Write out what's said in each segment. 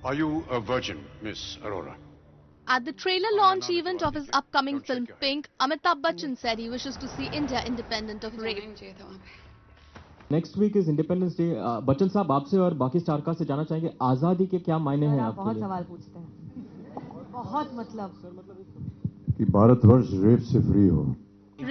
Are you a virgin, Miss Arora? At the trailer launch event of his upcoming film Pink, Amitabh Bachchan said he wishes to see India independent of rape. Next week is Independence Day. Bachchan साहब आपसे और बाकी star cast से जानना चाहेंगे आजादी के क्या मायने हैं आपके लिए? बहुत सवाल पूछते हैं, बहुत मतलब कि भारतवर्ष रेप से फ्री हो.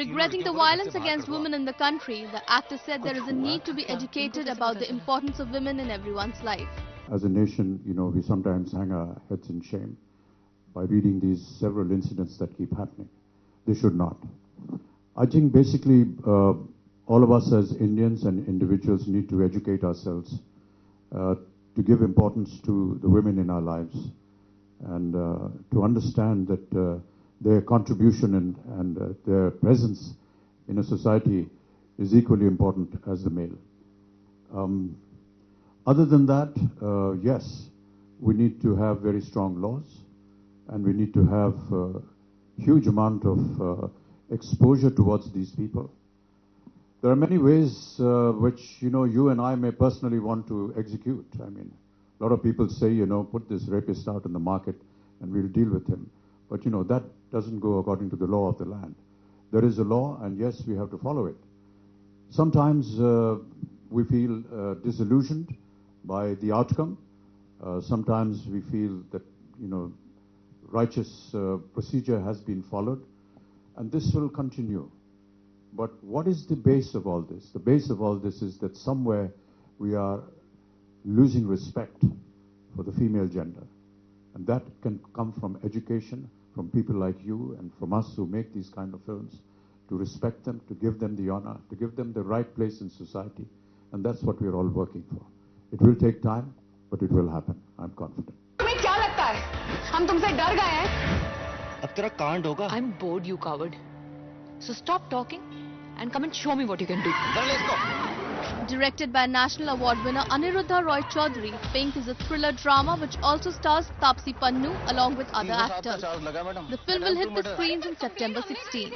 Regretting the violence against women in the country, the actor said there is a need to be educated about the importance of women in everyone's life. As a nation, we sometimes hang our heads in shame by reading these several incidents that keep happening. They should not. I think basically all of us as Indians and individuals need to educate ourselves to give importance to the women in our lives and to understand that their contribution and their presence in a society is equally important as the male. Other than that, yes, we need to have very strong laws and we need to have a huge amount of exposure towards these people. There are many ways which, you and I may personally want to execute. I mean, a lot of people say, put this rapist out in the market and we'll deal with him. But, that doesn't go according to the law of the land. There is a law, and yes, we have to follow it. Sometimes we feel disillusioned by the outcome. Sometimes we feel that, righteous procedure has been followed, and this will continue. But what is the base of all this? The base of all this is that somewhere we are losing respect for the female gender. And that can come from education, from people like you and from us who make these kind of films, to respect them, to give them the honor, to give them the right place in society. And that's what we're all working for. It will take time, but it will happen. I'm confident. तुम्हें क्या लगता है? हम तुमसे डर गए हैं? अब तेरा कांड होगा. I'm bored, you coward. So stop talking and come and show me what you can do. Let's go. Directed by National Award winner Aniruddha Roy Chaudhary, Pink is a thriller drama which also stars Taapsee Pannu along with other actors. The film will hit the screens on September 16.